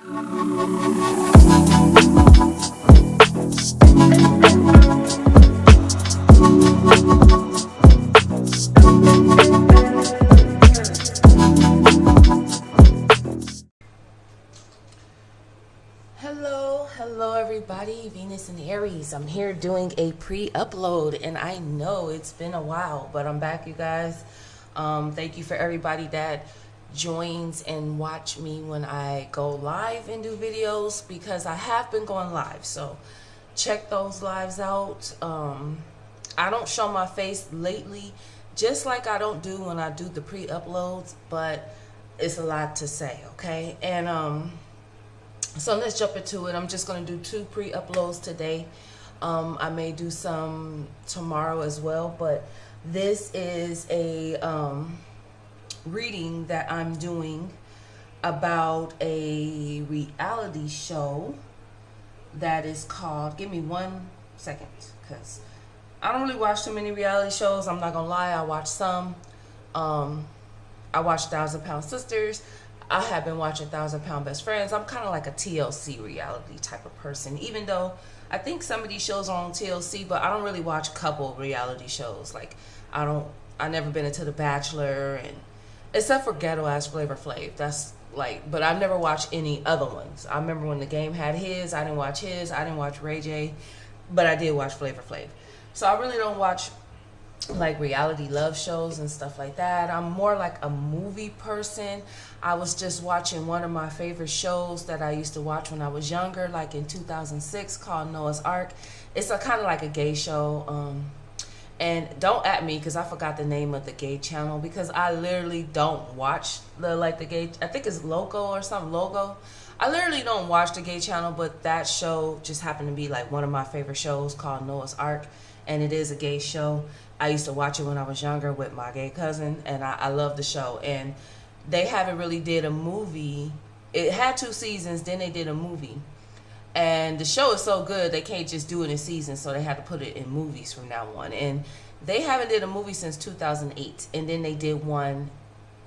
Hello everybody, Venus and Aries. I'm here doing a pre-upload, and I know it's been a while, but I'm back, you guys. Thank you for everybody that joins and watch me when I go live and do videos, because I have been going live, so check those lives out. I don't show my face lately, just like I don't do when I do the pre-uploads, but it's a lot to say, okay? And so let's jump into it. I'm just going to do 2 pre-uploads today. I may do some tomorrow as well, but this is a reading that I'm doing about a reality show that is called, give me 1 second, because I don't really watch too many reality shows. I'm not going to lie, I watch some. I watch 1,000 Pound Sisters. I have been watching 1,000 Pound Best Friends. I'm kind of like a TLC reality type of person, even though I think some of these shows are on TLC, but I don't really watch couple reality shows. Like, I never been into The Bachelor, and except for ghetto ass Flavor Flav. That's like, but I've never watched any other ones. I remember when The Game had his, I didn't watch his. I didn't watch Ray J, but I did watch Flavor Flav. So I really don't watch like reality love shows and stuff like that. I'm more like a movie person. I was just watching one of my favorite shows that I used to watch when I was younger, like in 2006, called Noah's Ark. It's a kind of like a gay show. And don't at me because I forgot the name of the gay channel, because I literally don't watch the gay, I think it's Loco or something, Logo. I literally don't watch the gay channel, but that show just happened to be like one of my favorite shows, called Noah's Ark, and it is a gay show. I used to watch it when I was younger with my gay cousin, and I love the show. And they haven't really did a movie. It had 2 seasons, then they did a movie. And the show is so good, they can't just do it in seasons, so they had to put it in movies from now on. And they haven't did a movie since 2008, and then they did one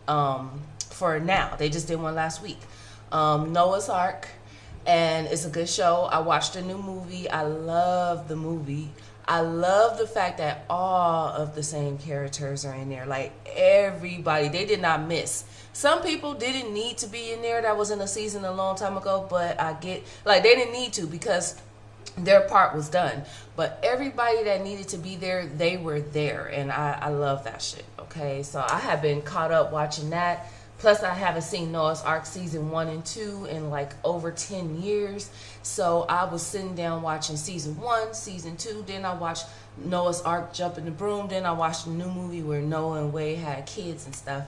for now. They just did one last week. Noah's Ark, and it's a good show. I watched the new movie. I love the movie. I love the fact that all of the same characters are in there. Like, everybody, they did not miss. Some people didn't need to be in there that was in a season a long time ago, but I get, like, they didn't need to because their part was done. But everybody that needed to be there, they were there, and I love that shit, okay? So I have been caught up watching that. Plus, I haven't seen Noah's Ark season 1 and 2 in like over 10 years. So I was sitting down watching season 1, season 2. Then I watched Noah's Ark Jump in the Broom. Then I watched the new movie where Noah and Wade had kids and stuff.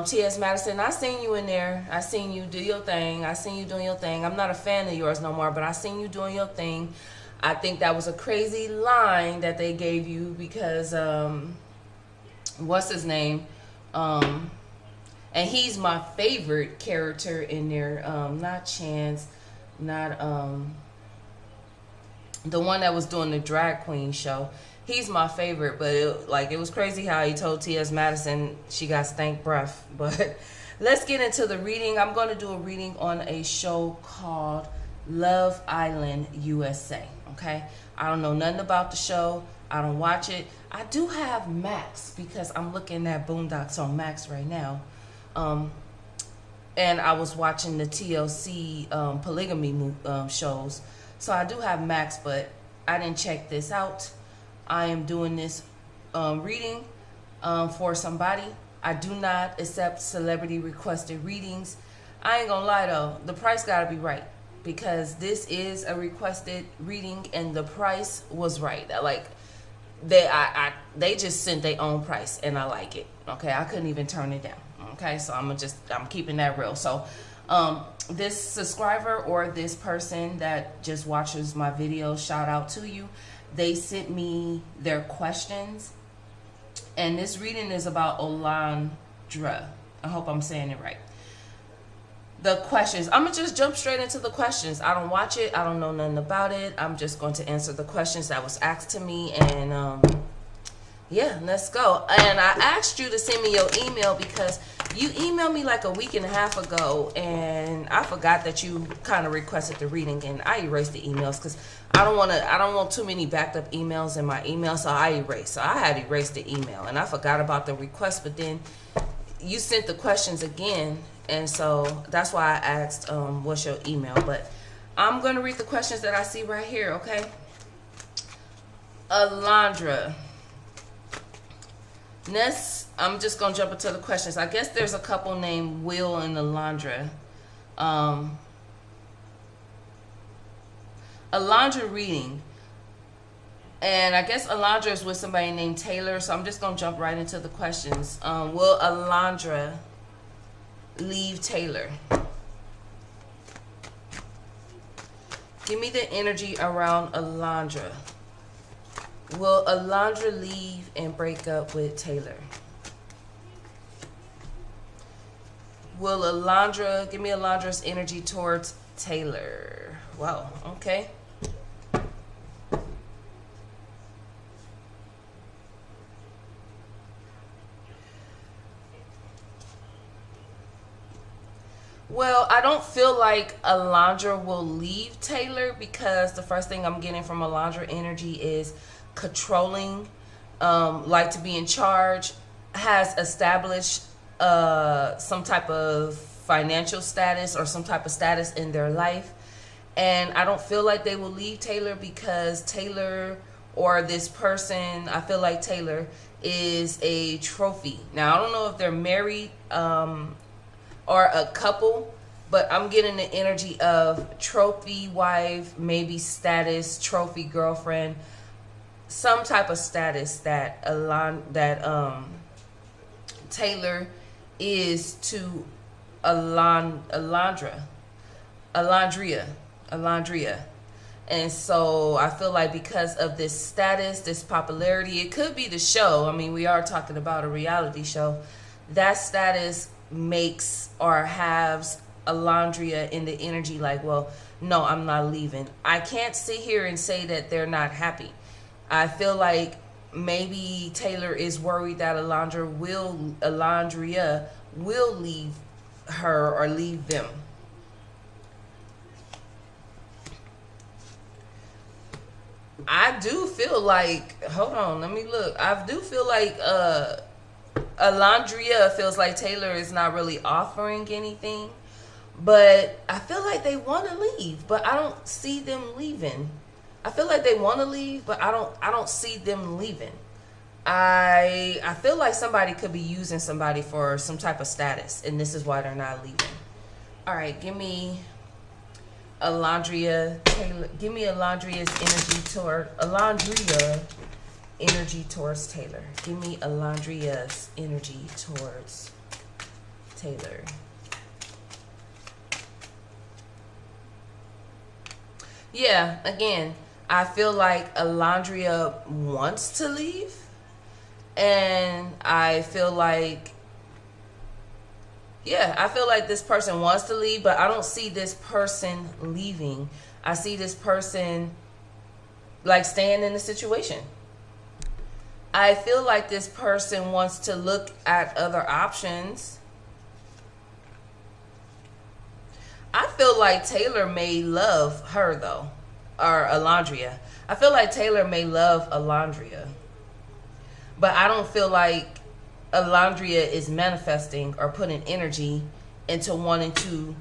T.S. Madison, I seen you in there. I seen you do your thing. I seen you doing your thing. I'm not a fan of yours no more, but I seen you doing your thing. I think that was a crazy line that they gave you because, what's his name? And he's my favorite character in there. Not Chance, not the one that was doing the drag queen show. He's my favorite, but it was crazy how he told T.S. Madison she got stank breath. But let's get into the reading. I'm going to do a reading on a show called Love Island USA. Okay, I don't know nothing about the show. I don't watch it. I do have Max because I'm looking at Boondocks on Max right now. And I was watching the TLC polygamy shows, so I do have Max, but I didn't check this out. I am doing this reading for somebody. I do not accept celebrity requested readings. I ain't gonna lie though, the price gotta be right, because this is a requested reading and the price was right. Like, they just sent their own price and I like it. Okay, I couldn't even turn it down. Okay, so I'm keeping that real. So this subscriber or this person that just watches my videos, shout out to you. They sent me their questions, and this reading is about Olandria. I hope I'm saying it right. The questions, I'm gonna just jump straight into the questions. I don't watch it, I don't know nothing about it. I'm just going to answer the questions that was asked to me, and yeah, let's go. And I asked you to send me your email because You emailed me like a week and a half ago, and I forgot that you kind of requested the reading, and I erased the emails because I don't want too many backed up emails in my email, so I erased. So I had erased the email, and I forgot about the request. But then you sent the questions again, and so that's why I asked, what's your email? But I'm gonna read the questions that I see right here. Okay, Alandrea. Next, I'm just going to jump into the questions. I guess there's a couple named Will and Alandrea. Alandrea reading. And I guess Alandrea is with somebody named Taylor. So I'm just going to jump right into the questions. Will Alandrea leave Taylor? Give me the energy around Alandrea. Will Alandrea leave and break up with Taylor? Will Alandrea, give me Alandrea's energy towards Taylor. Wow, okay. Well, I don't feel like Alandrea will leave Taylor because the first thing I'm getting from Alandrea energy is controlling, like to be in charge, has established some type of financial status or some type of status in their life. And I don't feel like they will leave Taylor because Taylor or this person, I feel like Taylor is a trophy. Now, I don't know if they're married or a couple, but I'm getting the energy of trophy wife, maybe status, trophy girlfriend, some type of status that Taylor is to Alandrea. And so I feel like because of this status, this popularity, it could be the show. I mean, we are talking about a reality show. That status makes or has Alandrea in the energy like, well, no, I'm not leaving. I can't sit here and say that they're not happy. I feel like maybe Taylor is worried that Alandrea will leave her or leave them. I do feel like, hold on, let me look. I do feel like Alandrea feels like Taylor is not really offering anything, but I feel like they want to leave, but I don't see them leaving. I feel like they want to leave, but I don't see them leaving. I feel like somebody could be using somebody for some type of status, and this is why they're not leaving. All right, give me Alandrea Taylor. Give me Alandrea's energy towards Taylor. Give me Alandrea's energy towards Taylor. Yeah, again, I feel like Alandrea wants to leave, and I feel like, yeah, I feel like this person wants to leave, but I don't see this person leaving. I see this person like staying in the situation. I feel like this person wants to look at other options. I feel like Taylor may love her though, or Alandrea. I feel like Taylor may love Alandrea, but I don't feel like Alandrea is manifesting or putting energy into wanting to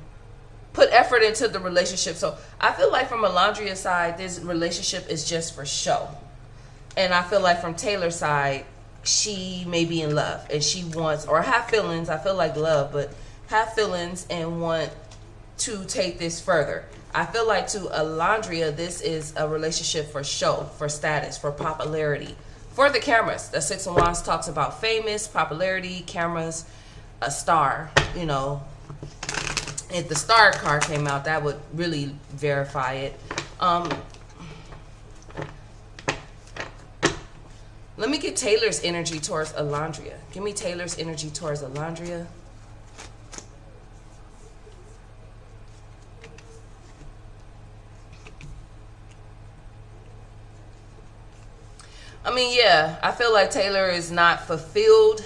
put effort into the relationship. So I feel like from Alandrea's side, this relationship is just for show. And I feel like from Taylor's side, she may be in love and she wants, or have feelings. I feel like love, but have feelings and want to take this further. I feel like to Alandrea, this is a relationship for show, for status, for popularity, for the cameras. The Six of Wands talks about famous, popularity, cameras, a star. You know, if the star card came out, that would really verify it. Let me get Taylor's energy towards Alandrea. Give me Taylor's energy towards Alandrea. I mean, yeah, I feel like Taylor is not fulfilled.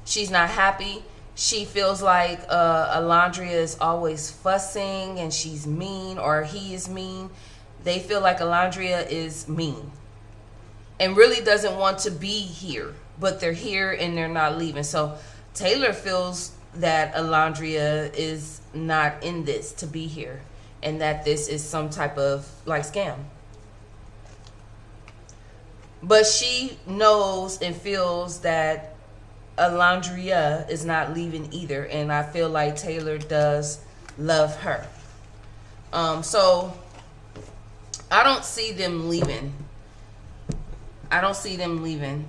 She's not happy. she feels like Alandrea is always fussing and she's mean, or he is mean. They feel like Alandrea is mean and really doesn't want to be here, but they're here and they're not leaving. So Taylor feels that Alandrea is not in this to be here, and that this is some type of like scam. But she knows and feels that Alandrea is not leaving either, and I feel like Taylor does love her. So I don't see them leaving. I don't see them leaving.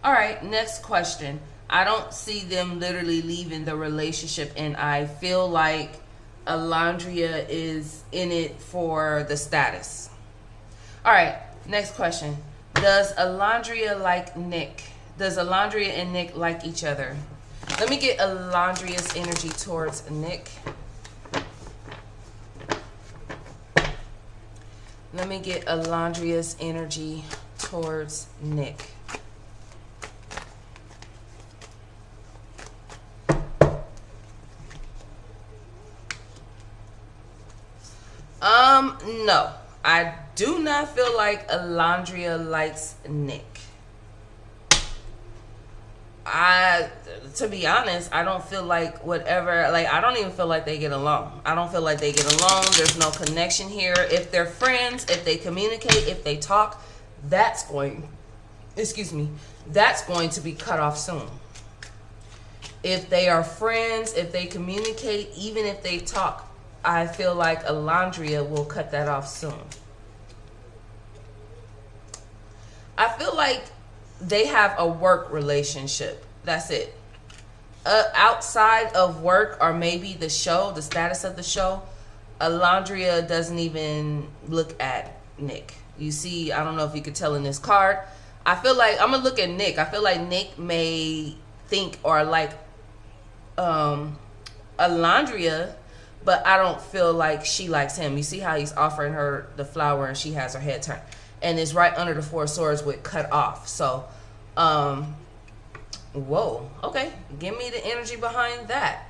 All right, next question. I don't see them literally leaving the relationship, and I feel like Alandrea is in it for the status. All right, next question. Does Alandrea like Nick? Does Alandrea and Nick like each other? Let me get Alandrea's energy towards Nick. Let me get Alandrea's energy towards Nick. No. I do not feel like Alandrea likes Nick. To be honest, I don't feel like whatever, like, I don't even feel like they get along. I don't feel like they get along. There's no connection here. If they're friends, if they communicate, if they talk, that's going to be cut off soon. If they are friends, if they communicate, even if they talk, I feel like Alandrea will cut that off soon. I feel like they have a work relationship. That's it. Outside of work, or maybe the show, the status of the show, Alandrea doesn't even look at Nick. You see, I don't know if you could tell in this card. I feel like, I'm going to look at Nick. I feel like Nick may think or like Alandrea, but I don't feel like she likes him. You see how he's offering her the flower and she has her head turned. And it's right under the Four of Swords with cut off. So, whoa. Okay. Give me the energy behind that.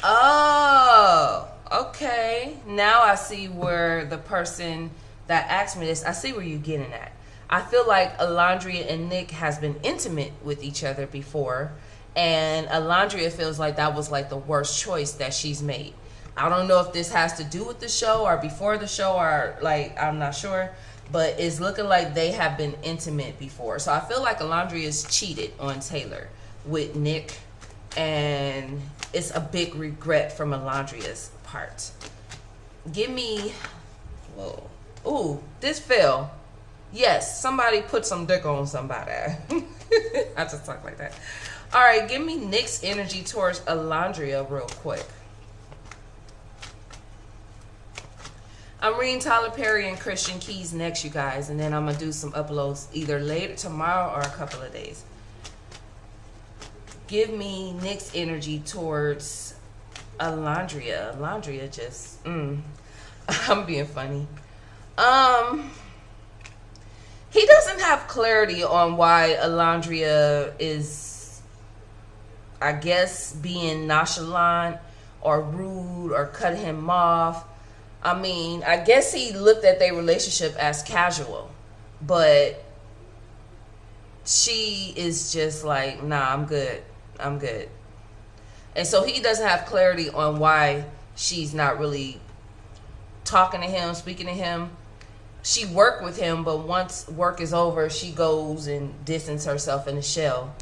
Oh, okay. Now I see where the person that asked me this, I see where you're getting at. I feel like Alandrea and Nick has been intimate with each other before. And Alandrea feels like that was like the worst choice that she's made. I don't know if this has to do with the show or before the show, or like, I'm not sure. But it's looking like they have been intimate before. So I feel like Alandrea's cheated on Taylor with Nick. And it's a big regret from Alandrea's part. Give me... Whoa. Ooh, this fell. Yes, somebody put some dick on somebody. I just talk like that. All right, give me Nick's energy towards Alandrea real quick. I'm reading Tyler Perry and Christian Keys next, you guys. And then I'm going to do some uploads either later, tomorrow, or a couple of days. Give me Nick's energy towards Alandrea. Alandrea just, I'm being funny. He doesn't have clarity on why Alandrea is, I guess, being nonchalant or rude or cut him off. I mean, I guess he looked at their relationship as casual, but she is just like, nah, I'm good. I'm good. And so he doesn't have clarity on why she's not really talking to him, speaking to him. She worked with him, but once work is over, she goes and distances herself in a shell.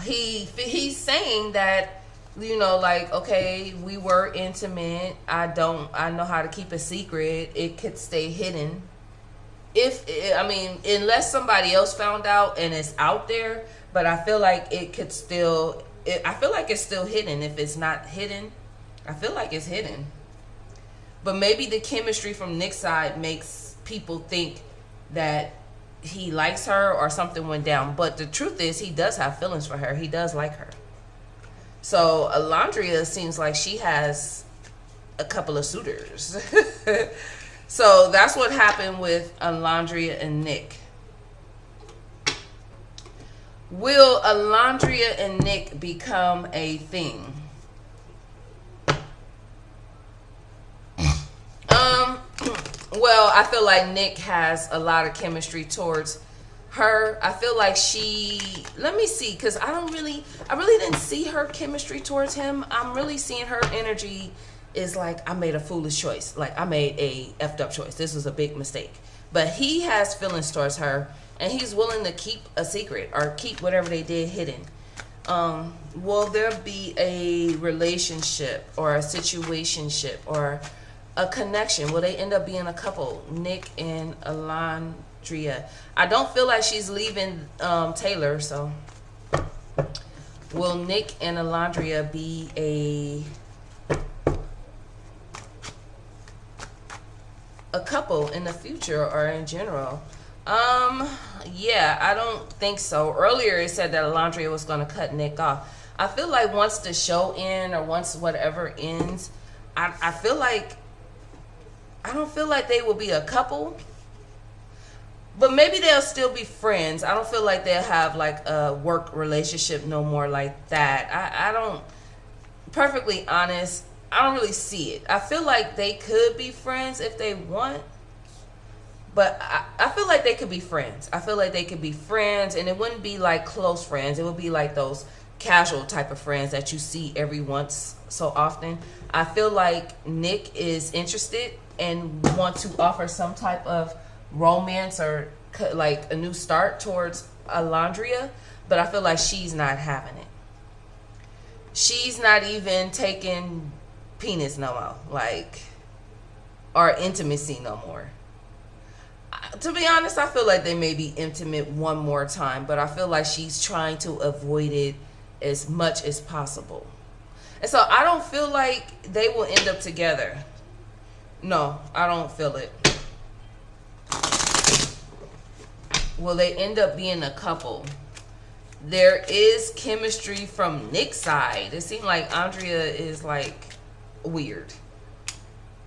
He's saying that, you know, like, okay, we were intimate. I know how to keep a secret. It could stay hidden. Unless somebody else found out and it's out there, but I feel like it could still, I feel like it's still hidden. If it's not hidden, I feel like it's hidden. But maybe the chemistry from Nick's side makes people think that he likes her or something went down. But the truth is, he does have feelings for her. He does like her. So Alandrea seems like she has a couple of suitors. So that's what happened with Alandrea and Nick. Will Alandrea and Nick become a thing? Well, I feel like Nick has a lot of chemistry towards her. I feel like let me see, because I really didn't see her chemistry towards him. I'm really seeing her energy is like, I made a foolish choice. Like, I made a effed up choice. This was a big mistake. But he has feelings towards her, and he's willing to keep a secret or keep whatever they did hidden. Will there be a relationship or a situationship or a connection? Will they end up being a couple, Nick and Alandrea? I don't feel like she's leaving Taylor, so will Nick and Alandrea be a couple in the future or in general? Yeah, I don't think so. Earlier it said that Alandrea was going to cut Nick off. I feel like once the show ends or once whatever ends, I feel like, I don't feel like they will be a couple, but maybe they'll still be friends. I don't feel like they'll have like a work relationship no more like that. I don't, perfectly honest, I don't really see it. I feel like they could be friends if they want, but I feel like they could be friends. I feel like they could be friends, and it wouldn't be like close friends. It would be like those casual type of friends that you see every once so often. I feel like Nick is interested and want to offer some type of romance or like a new start towards Alandrea, but I feel like she's not having it. She's not even taking penis no more, like, or intimacy no more. To be honest, I feel like they may be intimate one more time, but I feel like she's trying to avoid it as much as possible. And so I don't feel like they will end up together. No, I don't feel it. Will they end up being a couple? There is chemistry from Nick's side. It seemed like Andrea is like weird.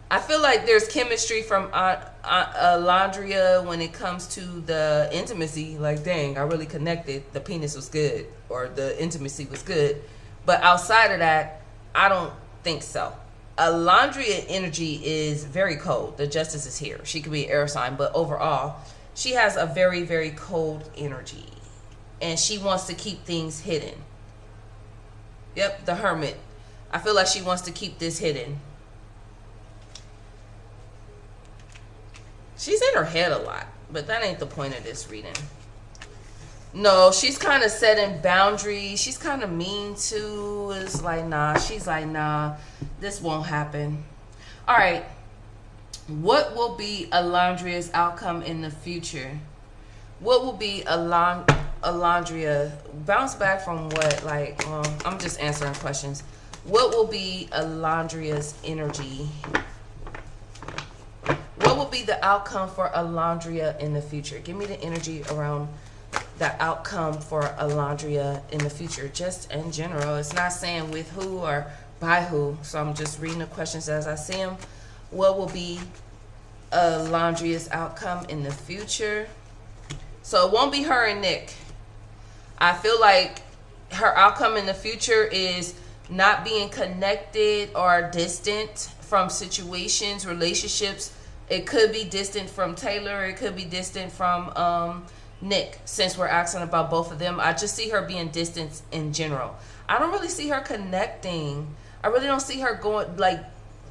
I feel like there's chemistry from Alandrea when it comes to the intimacy. Like, dang, I really connected. The penis was good, or the intimacy was good. But outside of that, I don't think so. Alandrea energy is very cold. The justice is here. She could be an air sign, but overall, she has a very, very cold energy. And she wants to keep things hidden. Yep, the hermit. I feel like she wants to keep this hidden. She's in her head a lot, but that ain't the point of this reading. No, she's kind of setting boundaries. She's kind of mean too. It's like, nah. She's like, nah, this won't happen. All right. What will be Alandrea's outcome in the future? What will be Alandrea? Bounce back from what? Like, I'm just answering questions. What will be Alandrea's energy? What will be the outcome for Alandrea in the future? Give me the energy around the outcome for Alandrea in the future, just in general. It's not saying with who or by who, so I'm just reading the questions as I see them. What will be Alandrea's outcome in the future? So it won't be her and Nick. I feel like her outcome in the future is not being connected or distant from situations, relationships. It could be distant from Taylor. It could be distant from Nick, since we're asking about both of them. I just see her being distant in general. I don't really see her connecting. I really don't see her going, like,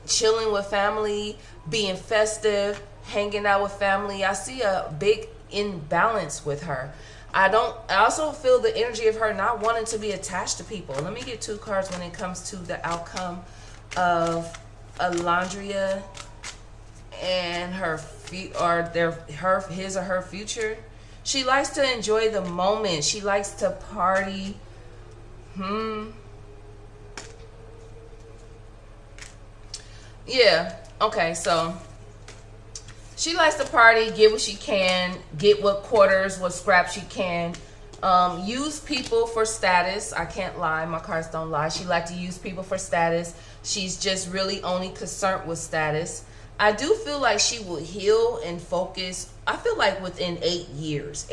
chilling with family, being festive, hanging out with family. I see a big imbalance with her. I also feel the energy of her not wanting to be attached to people. Let me get 2 cards when it comes to the outcome of Alandrea and his or her future. She likes to enjoy the moment. She likes to party. Yeah. Okay, so she likes to party, get what she can, get what quarters, what scraps she can. Use people for status. I can't lie. My cards don't lie. She likes to use people for status. She's just really only concerned with status. I do feel like she will heal and focus. I feel like within 8 years,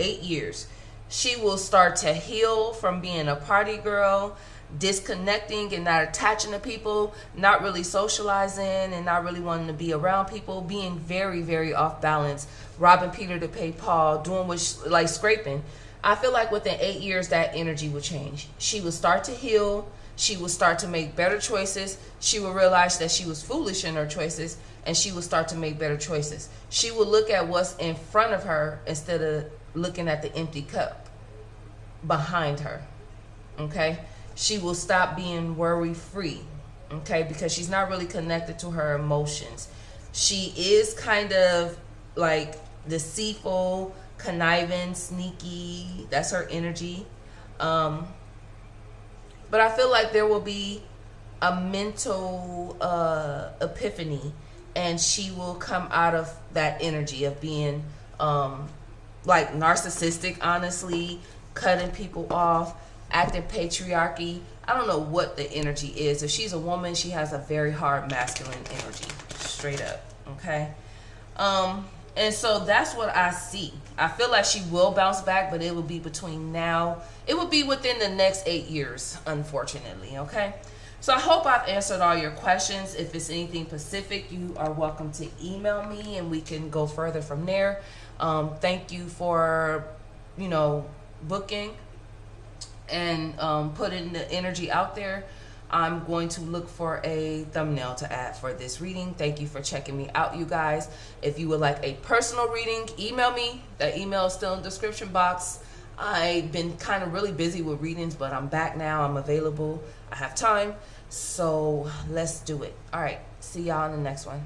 She will start to heal from being a party girl, disconnecting and not attaching to people, not really socializing and not really wanting to be around people, being very, very off balance, robbing Peter to pay Paul, doing like scraping. I feel like within 8 years that energy will change. She will start to heal. She will start to make better choices. She will realize that she was foolish in her choices, and she will start to make better choices. She will look at what's in front of her instead of looking at the empty cup behind her. Okay? She will stop being worry free. Okay? Because she's not really connected to her emotions. She is kind of like deceitful, conniving, sneaky. That's her energy. But I feel like there will be a mental epiphany, and she will come out of that energy of being like narcissistic, honestly, cutting people off, acting patriarchy. I don't know what the energy is. If she's a woman, she has a very hard masculine energy, straight up. Okay. And so that's what I see. I feel like she will bounce back, but it will be between now. It will be within the next 8 years, unfortunately, okay? So I hope I've answered all your questions. If it's anything specific, you are welcome to email me and we can go further from there. Thank you for, booking and putting the energy out there. I'm going to look for a thumbnail to add for this reading. Thank you for checking me out, you guys. If you would like a personal reading, email me. The email is still in the description box. I've been kind of really busy with readings, but I'm back now. I'm available. I have time. So let's do it. All right. See y'all in the next one.